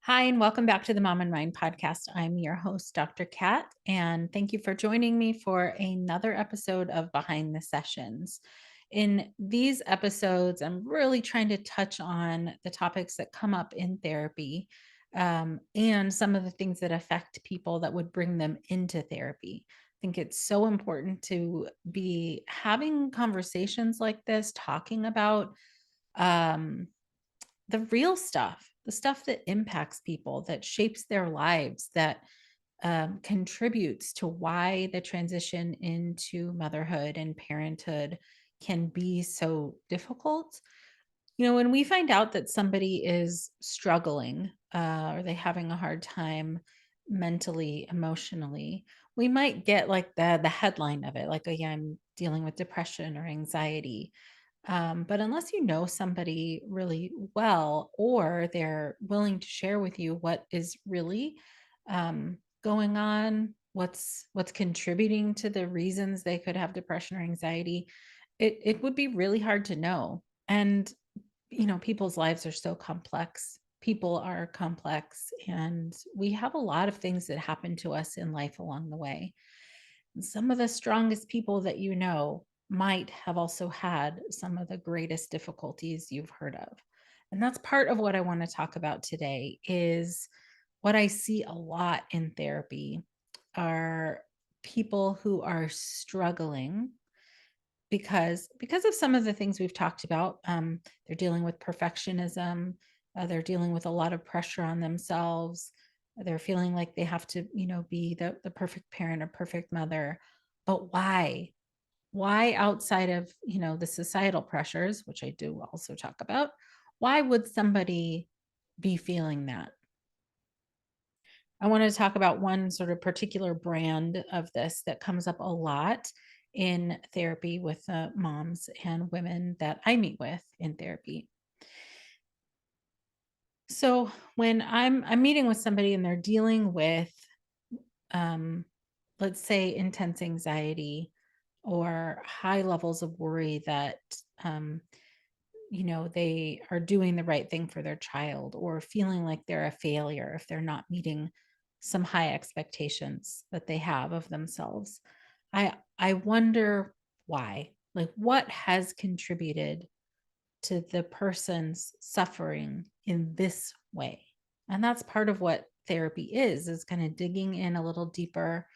Hi, and welcome back to the Mom and Mind podcast. I'm your host, Dr. Kat, and thank you for joining me for another episode of Behind the Sessions. In these episodes, I'm really trying to touch on the topics that come up in therapy and some of the things that affect people that would bring them into therapy. I think it's so important to be having conversations like this, talking about um, the real stuff, the stuff that impacts people, that shapes their lives, that contributes to why the transition into motherhood and parenthood can be so difficult. When we find out that somebody is struggling or they having a hard time mentally, emotionally, we might get like the headline of it, like, oh yeah, I'm dealing with depression or anxiety. But unless you know somebody really well, or they're willing to share with you what is really going on, what's contributing to the reasons they could have depression or anxiety, it would be really hard to know. And people's lives are so complex. People are complex, and we have a lot of things that happen to us in life along the way. Some of the strongest people that you know might have also had some of the greatest difficulties you've heard of. And that's part of what I want to talk about today is what I see a lot in therapy are people who are struggling because of some of the things we've talked about. They're dealing with perfectionism. They're dealing with a lot of pressure on themselves. They're feeling like they have to, be the perfect parent or perfect mother. But why? Why outside of, the societal pressures, which I do also talk about, why would somebody be feeling that? I want to talk about one sort of particular brand of this that comes up a lot in therapy with moms and women that I meet with in therapy. So when I'm meeting with somebody and they're dealing with, um, let's say, intense anxiety or high levels of worry that um, they are doing the right thing for their child, or feeling like they're a failure if they're not meeting some high expectations that they have of themselves. I wonder why. Like, what has contributed to the person's suffering in this way? And that's part of what therapy is kind of digging in a little deeper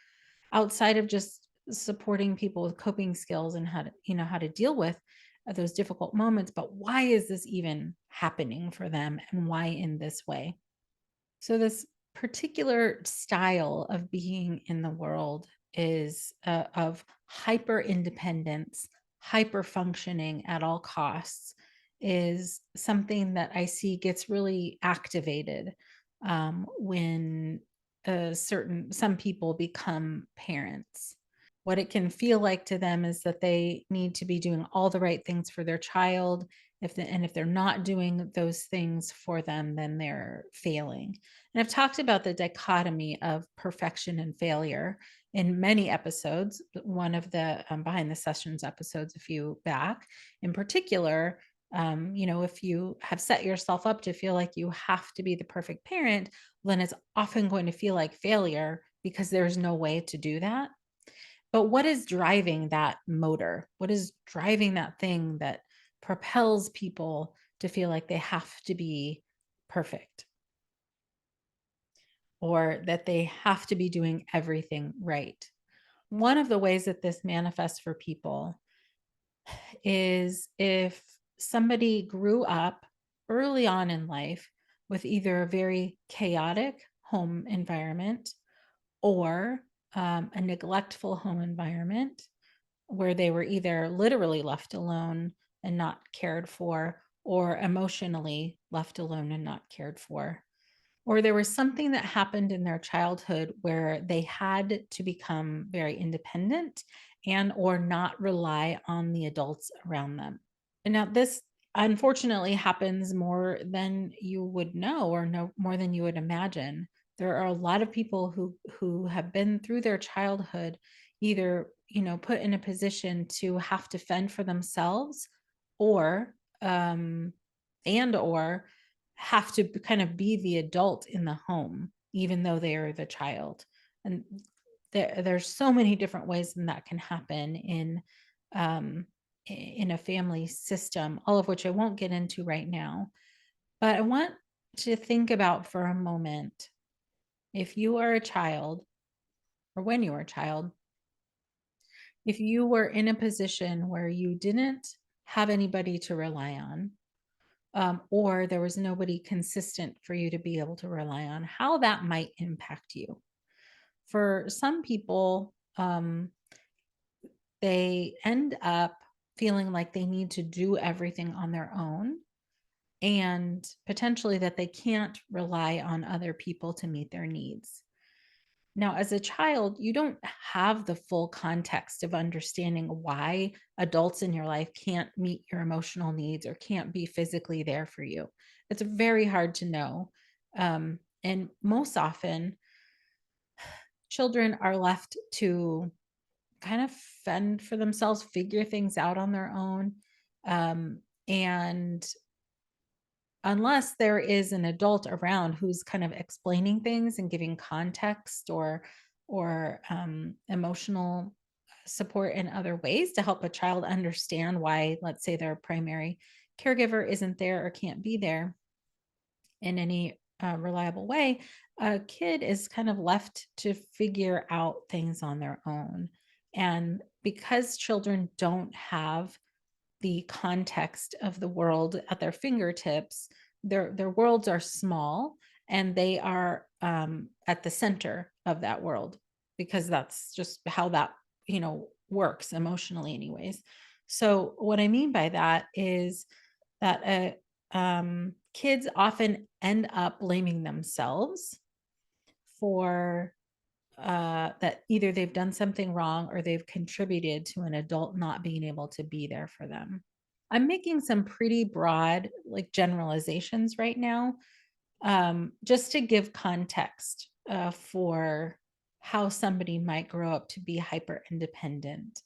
outside of just supporting people with coping skills and how to deal with those difficult moments. But why is this even happening for them, and why in this way? So this particular style of being in the world is of hyper independence, hyper functioning at all costs, is something that I see gets really activated when some people become parents. What it can feel like to them is that they need to be doing all the right things for their child. If they're not doing those things for them, then they're failing. And I've talked about the dichotomy of perfection and failure in many episodes. One of the Behind the Sessions episodes a few back, in particular, if you have set yourself up to feel like you have to be the perfect parent, then it's often going to feel like failure because there's no way to do that. But what is driving that motor? What is driving that thing that propels people to feel like they have to be perfect, or that they have to be doing everything right? One of the ways that this manifests for people is if somebody grew up early on in life with either a very chaotic home environment, or a neglectful home environment where they were either literally left alone and not cared for, or emotionally left alone and not cared for. Or there was something that happened in their childhood where they had to become very independent and or not rely on the adults around them. And now this unfortunately happens more than you would know, or no more than you would imagine. There are a lot of people who have been through their childhood either, put in a position to have to fend for themselves, or and or have to kind of be the adult in the home, even though they are the child. And there's so many different ways that can happen um, in a family system, all of which I won't get into right now. But I want to think about for a moment, if you are a child, or when you were a child, if you were in a position where you didn't have anybody to rely on, or there was nobody consistent for you to be able to rely on, how that might impact you. For some people, they end up feeling like they need to do everything on their own, and potentially that they can't rely on other people to meet their needs. Now, as a child, you don't have the full context of understanding why adults in your life can't meet your emotional needs or can't be physically there for you. It's very hard to know. And most often, children are left to kind of fend for themselves, figure things out on their own. And unless there is an adult around who's kind of explaining things and giving context or emotional support in other ways to help a child understand why, let's say, their primary caregiver isn't there or can't be there in any reliable way, a kid is kind of left to figure out things on their own. And because children don't have the context of the world at their fingertips, their worlds are small, and they are at the center of that world, because that's just how that works emotionally anyways. So what I mean by that is that kids often end up blaming themselves for that either they've done something wrong or they've contributed to an adult not being able to be there for them. I'm making some pretty broad, like, generalizations right now, just to give context for how somebody might grow up to be hyper independent.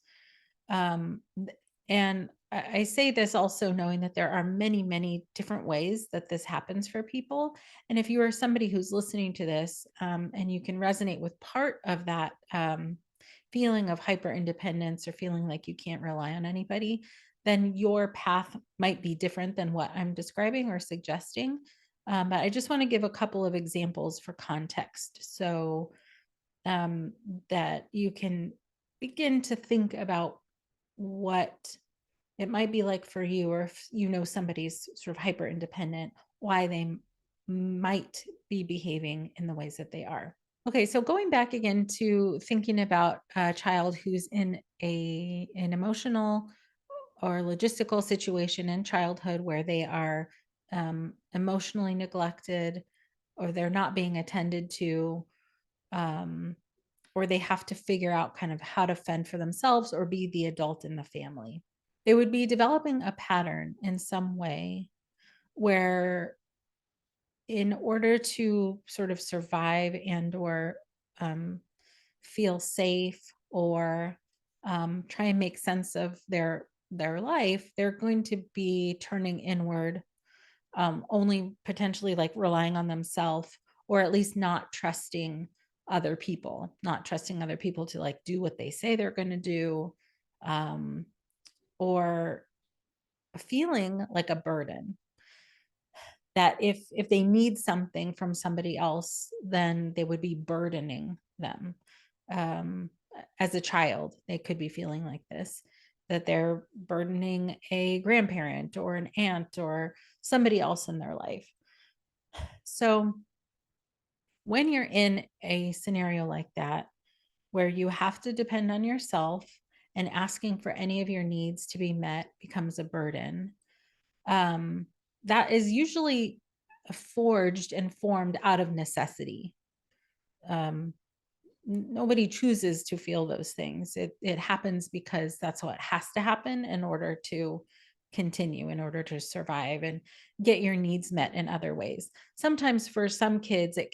And I say this also knowing that there are many, many different ways that this happens for people. And if you are somebody who's listening to this, and you can resonate with part of that feeling of hyper independence or feeling like you can't rely on anybody, then your path might be different than what I'm describing or suggesting. But I just want to give a couple of examples for context, so um, that you can begin to think about what it might be like for you, or if you know somebody's sort of hyper independent, why they might be behaving in the ways that they are. Okay, so going back again to thinking about a child who's in an emotional or logistical situation in childhood where they are emotionally neglected, or they're not being attended to, um, or they have to figure out kind of how to fend for themselves or be the adult in the family. They would be developing a pattern in some way where, in order to sort of survive and or um, feel safe, or try and make sense of their life, they're going to be turning inward, only potentially like relying on themselves, or at least not trusting not trusting other people to like do what they say they're going to do, um, or feeling like a burden, that if they need something from somebody else, then they would be burdening them. um, as a child, they could be feeling like this, that they're burdening a grandparent or an aunt or somebody else in their life. So when you're in a scenario like that, where you have to depend on yourself and asking for any of your needs to be met becomes a burden, um, that is usually forged and formed out of necessity. Um, Nobody chooses to feel those things. It happens because that's what has to happen in order to continue, in order to survive and get your needs met in other ways. Sometimes for some kids it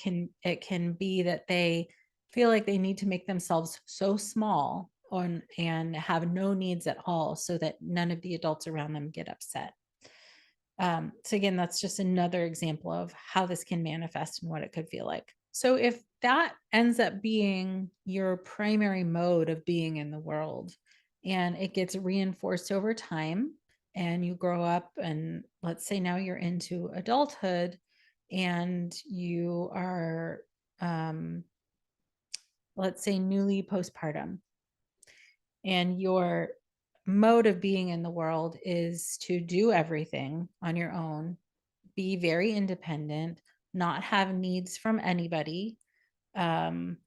can be that they feel like they need to make themselves so small and have no needs at all, so that none of the adults around them get upset. So again, that's just another example of how this can manifest and what it could feel like. So if that ends up being your primary mode of being in the world and it gets reinforced over time and you grow up and let's say now you're into adulthood and you are let's say newly postpartum and your mode of being in the world is to do everything on your own, be very independent, not have needs from anybody, um,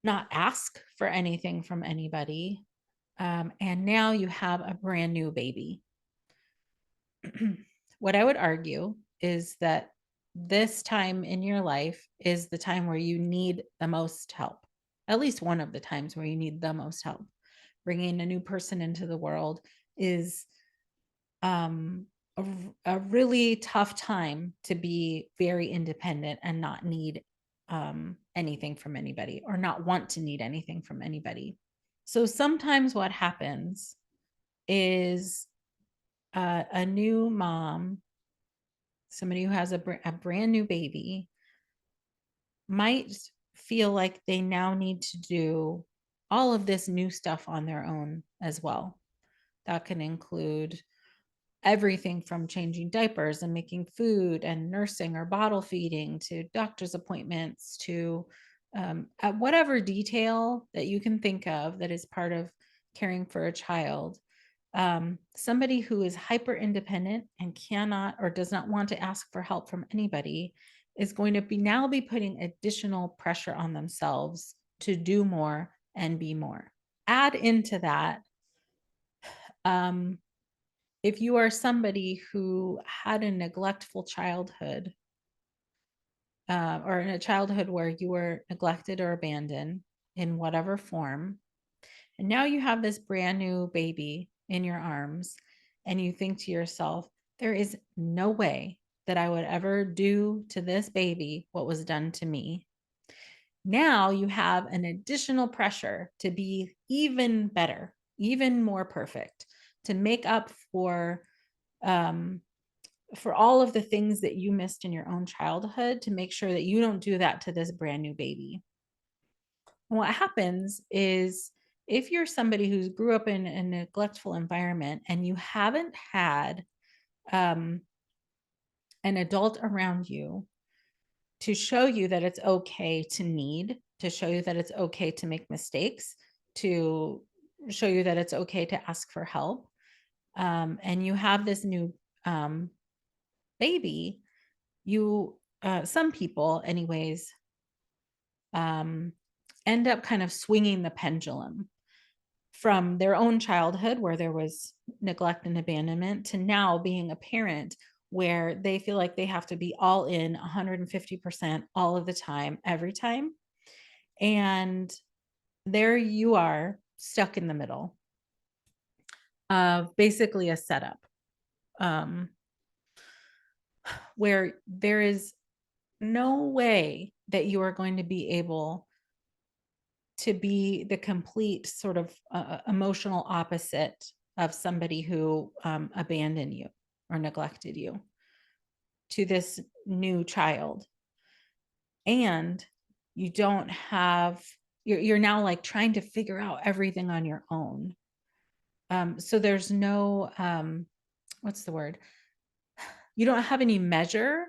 not ask for anything from anybody. And now you have a brand new baby. What I would argue is that this time in your life is the time where you need the most help, at least one of the times where you need the most help. Bringing a new person into the world is um, a really tough time to be very independent and not need anything from anybody or not want to need anything from anybody. So sometimes what happens is a new mom, somebody who has a brand new baby, might feel like they now need to do all of this new stuff on their own as well. That can include everything from changing diapers and making food and nursing or bottle feeding to doctor's appointments to at whatever detail that you can think of that is part of caring for a child. Somebody who is hyper independent and cannot or does not want to ask for help from anybody is going to be putting additional pressure on themselves to do more and be more. Add into that um, if you are somebody who had a neglectful childhood or in a childhood where you were neglected or abandoned in whatever form, and now you have this brand new baby in your arms, and you think to yourself, there is no way that I would ever do to this baby what was done to me. Now you have an additional pressure to be even better, even more perfect, to make up um, for all of the things that you missed in your own childhood, to make sure that you don't do that to this brand new baby. And what happens is if you're somebody who's grew up in a neglectful environment and you haven't had um, an adult around you to show you that it's okay to need, to show you that it's okay to make mistakes, to show you that it's okay to ask for help, and you have this new baby, you some people anyways end up kind of swinging the pendulum from their own childhood where there was neglect and abandonment to now being a parent where they feel like they have to be all in 150% all of the time every time, and there you are stuck in the middle of basically a setup um, where there is no way that you are going to be able to be the complete sort of emotional opposite of somebody who abandoned you or neglected you to this new child. And you don't have, you're now like trying to figure out everything on your own. So there's no, what's the word? You don't have any measure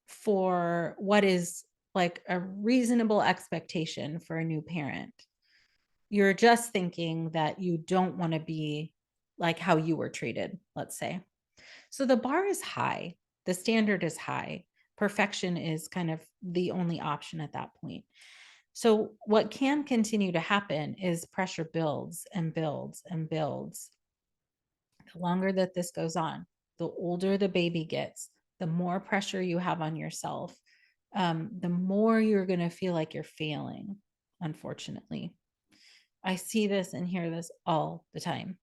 for what is like a reasonable expectation for a new parent. You're just thinking that you don't want to be like how you were treated, let's say. So the bar is high, the standard is high. Perfection is kind of the only option at that point. So what can continue to happen is pressure builds and builds and builds. The longer that this goes on, the older the baby gets, the more pressure you have on yourself, the more you're going to feel like you're failing, unfortunately. I see this and hear this all the time.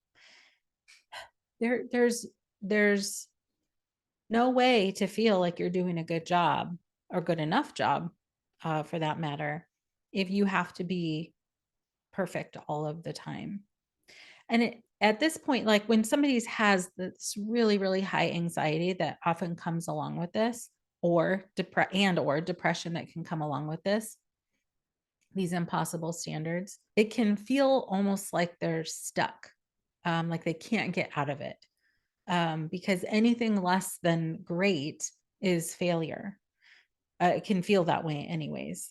There's no way to feel like you're doing a good job or good enough job, for that matter, if you have to be perfect all of the time. And At this point, like when somebody has this really, really high anxiety that often comes along with this, or depression that can come along with this, these impossible standards, it can feel almost like they're stuck, like they can't get out of it, because anything less than great is failure. It can feel that way anyways.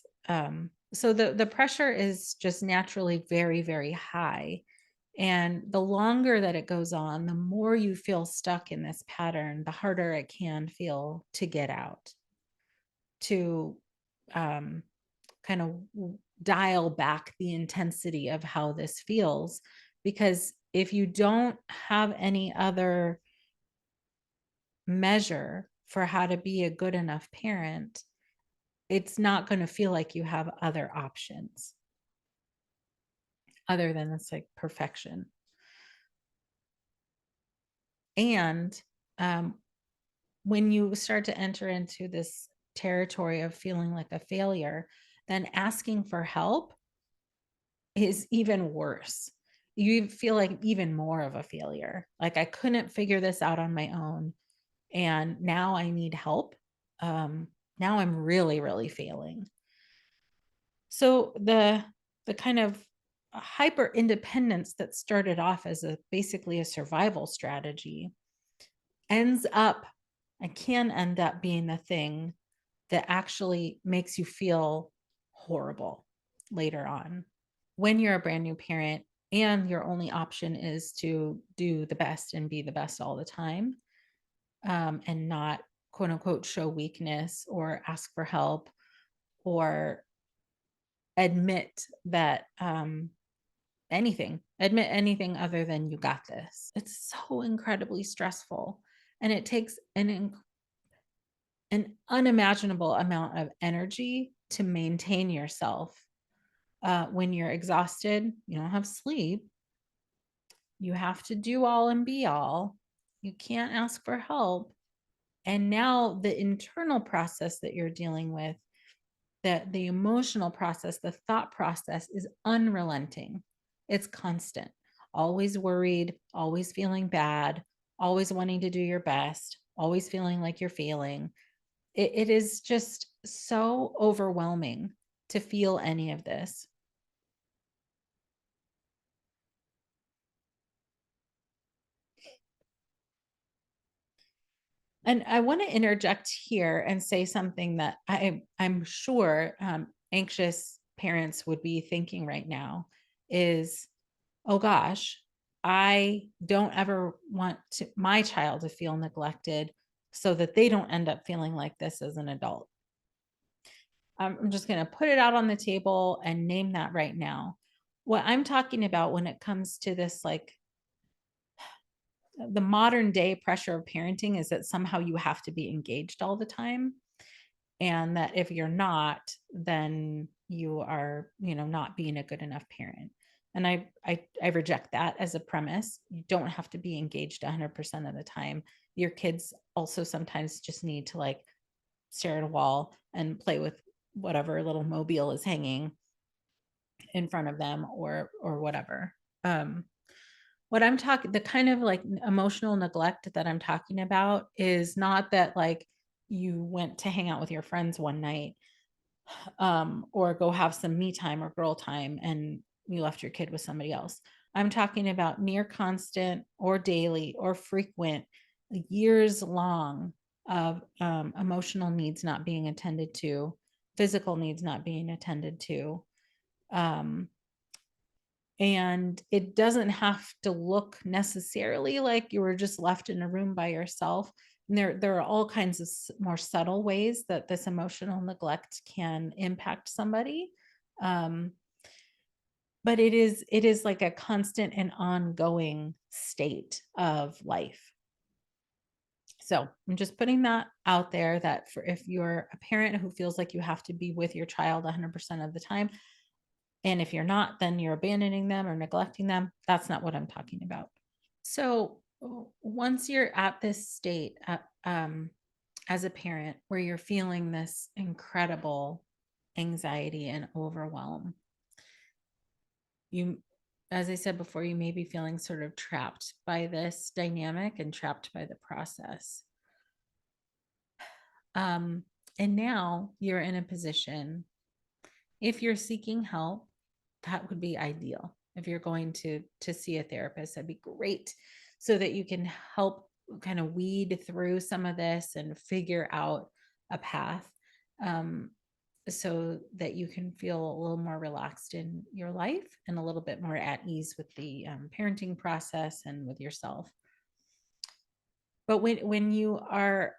So the pressure is just naturally very, very high. And the longer that it goes on, the more you feel stuck in this pattern, the harder it can feel to get out, to um, kind of dial back the intensity of how this feels. Because if you don't have any other measure for how to be a good enough parent, it's not going to feel like you have other options other than this like perfection. And um, when you start to enter into this territory of feeling like a failure, then asking for help is even worse. You feel like even more of a failure. Like I couldn't figure this out on my own, and now I need help. Um, Now I'm really, really failing. So the kind of hyper independence that started off as a basically a survival strategy ends up and can end up being the thing that actually makes you feel horrible later on. When you're a brand new parent and your only option is to do the best and be the best all the time, and not quote unquote show weakness or ask for help or admit that admit anything other than you got this. It's so incredibly stressful, and it takes an unimaginable amount of energy to maintain yourself. When you're exhausted, you don't have sleep, you have to do all and be all, you can't ask for help. And now the internal process that you're dealing with, that the emotional process, the thought process is unrelenting. It's constant. Always worried, always feeling bad, always wanting to do your best, always feeling like you're failing. It is just so overwhelming to feel any of this. And I want to interject here and say something that I'm sure anxious parents would be thinking right now is, oh gosh, I don't ever want my child to feel neglected so that they don't end up feeling like this as an adult. I'm just going to put it out on the table and name that right now. What I'm talking about when it comes to this, like the modern day pressure of parenting, is that somehow you have to be engaged all the time. And that if you're not, then you are, not being a good enough parent. And I reject that as a premise. You don't have to be engaged 100% of the time. Your kids also sometimes just need to like stare at a wall and play with whatever little mobile is hanging in front of them, or whatever. Um, what I'm talking, the kind of like emotional neglect that I'm talking about is not that like you went to hang out with your friends one night, or go have some me time or girl time and you left your kid with somebody else. I'm talking about near constant or daily or frequent, years long of emotional needs not being attended to, physical needs not being attended to. Um, and it doesn't have to look necessarily like you were just left in a room by yourself. And there are all kinds of more subtle ways that this emotional neglect can impact somebody. Um, but it is like a constant and ongoing state of life. So I'm just putting that out there, that for if you're a parent who feels like you have to be with your child 100% of the time, and if you're not, then you're abandoning them or neglecting them. That's not what I'm talking about. So once you're at this state, as a parent, where you're feeling this incredible anxiety and overwhelm, you as I said before, you may be feeling sort of trapped by this dynamic and trapped by the process. Um, and now you're in a position, if you're seeking help, that would be ideal. If you're going to see a therapist, that'd be great, so that you can help kind of weed through some of this and figure out a path, um, so that you can feel a little more relaxed in your life and a little bit more at ease with the parenting process and with yourself. But when you are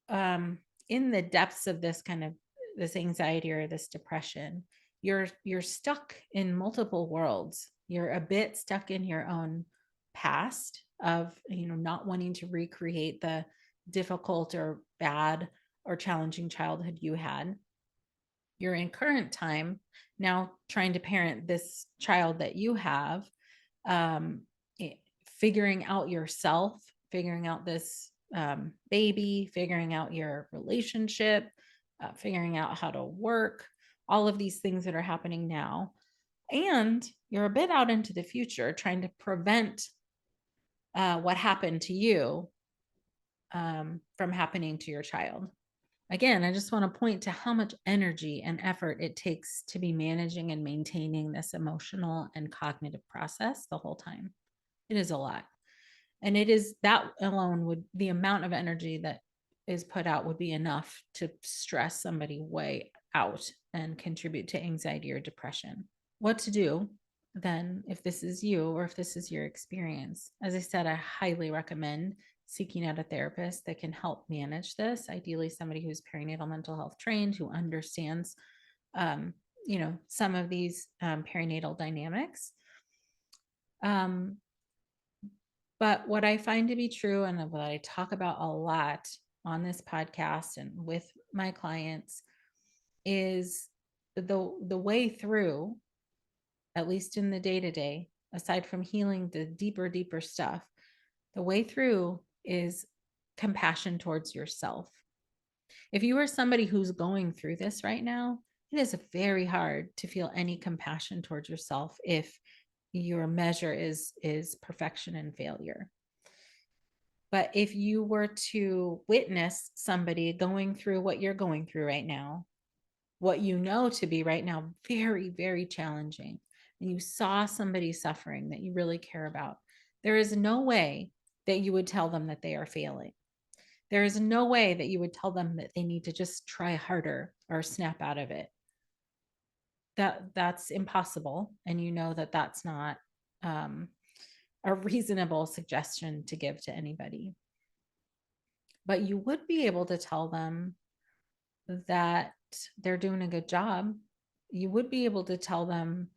um, in the depths of this kind of this anxiety or this depression, you're stuck in multiple worlds. You're a bit stuck in your own past of, not wanting to recreate the difficult or bad or challenging childhood you had. You're in current time now trying to parent this child that you have, um, figuring out yourself, figuring out this baby, figuring out your relationship, figuring out how to work, all of these things that are happening now. And you're a bit out into the future trying to prevent what happened to you from happening to your child. Again, I just want to point to how much energy and effort it takes to be managing and maintaining this emotional and cognitive process the whole time. It is a lot. And it is that alone would the amount of energy that is put out would be enough to stress somebody way out and contribute to anxiety or depression. What to do then if this is you or if this is your experience? As I said, I highly recommend seeking out a therapist that can help manage this, ideally somebody who's perinatal mental health trained, who understands um, some of these perinatal dynamics. um, but what I find to be true, and what I talk about a lot on this podcast and with my clients, is the way through, at least in the day to day, aside from healing the deeper stuff, the way through is compassion towards yourself. If you are somebody who's going through this right now, it is very hard to feel any compassion towards yourself if your measure is perfection and failure. But if you were to witness somebody going through what you're going through right now, what you know to be right now very, very challenging, and you saw somebody suffering that you really care about, there is no way that you would tell them that they are failing. There is no way that you would tell them that they need to just try harder or snap out of it. That's impossible, and you know that that's not a reasonable suggestion to give to anybody. But you would be able to tell them that they're doing a good job. You would be able to tell them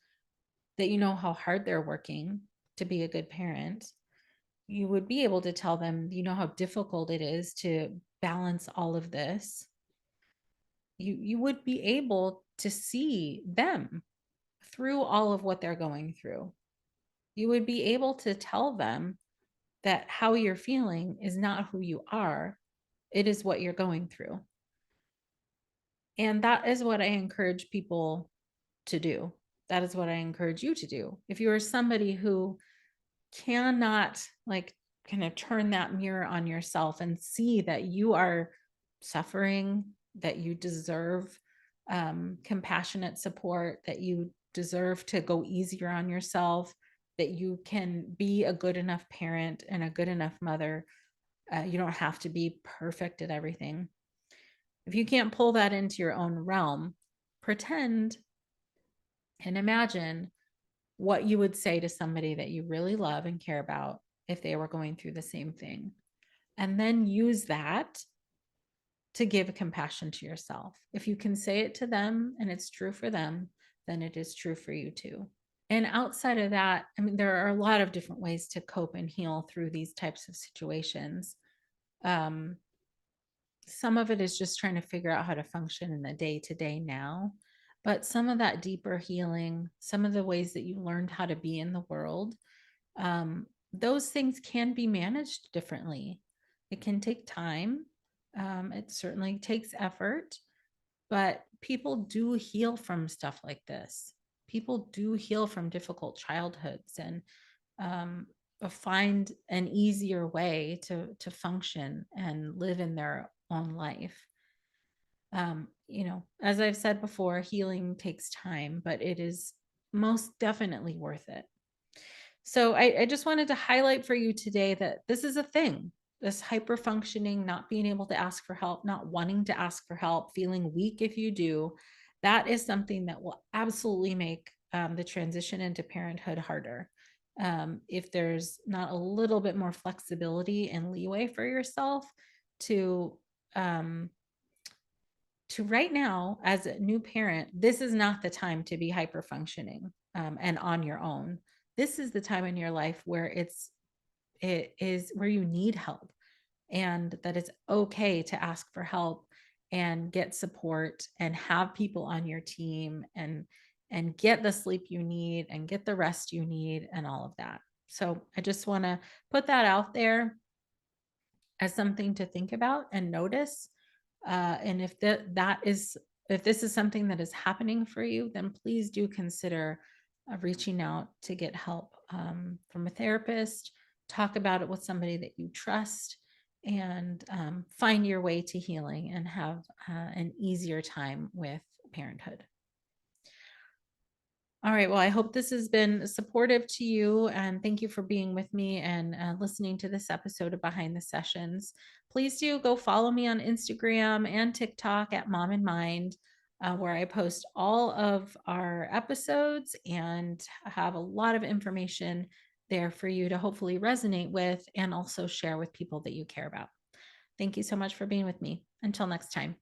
that you know how hard they're working to be a good parent. You would be able to tell them, you know how difficult it is to balance all of this. You would be able to see them through all of what they're going through. You would be able to tell them that how you're feeling is not who you are, it is what you're going through. And that is what I encourage people to do. That is what I encourage you to do. If you are somebody who cannot kind of turn that mirror on yourself and see that you are suffering, that you deserve compassionate support, that you deserve to go easier on yourself, that you can be a good enough parent and a good enough mother. You don't have to be perfect at everything. If you can't pull that into your own realm, pretend and imagine what you would say to somebody that you really love and care about if they were going through the same thing. And then use that to give compassion to yourself. If you can say it to them and it's true for them, then it is true for you too. And outside of that, I mean, there are a lot of different ways to cope and heal through these types of situations. Um, some of it is just trying to figure out how to function in the day to day now. But some of that deeper healing, some of the ways that you learned how to be in the world, those things can be managed differently. It can take time. It certainly takes effort, but people do heal from stuff like this. people do heal from difficult childhoods and um, find an easier way to function and live in their own life. As I've said before, healing takes time, but it is most definitely worth it. So I just wanted to highlight for you today that this is a thing. This hyper functioning, not being able to ask for help, not wanting to ask for help, feeling weak if you do, that is something that will absolutely make the transition into parenthood harder. If there's not a little bit more flexibility and leeway for yourself to um, right now, as a new parent, this is not the time to be hyper functioning and on your own. This is the time in your life where it is where you need help, and that it's okay to ask for help and get support and have people on your team and get the sleep you need and get the rest you need and all of that. So I just want to put that out there as something to think about and notice. And if this is something that is happening for you, then please do consider reaching out to get help from a therapist. Talk about it with somebody that you trust, and find your way to healing and have an easier time with parenthood. All right. Well, I hope this has been supportive to you, and thank you for being with me and listening to this episode of Behind the Sessions. Please do go follow me on Instagram and TikTok at Mom in Mind, where I post all of our episodes and have a lot of information there for you to hopefully resonate with and also share with people that you care about. Thank you so much for being with me. Until next time.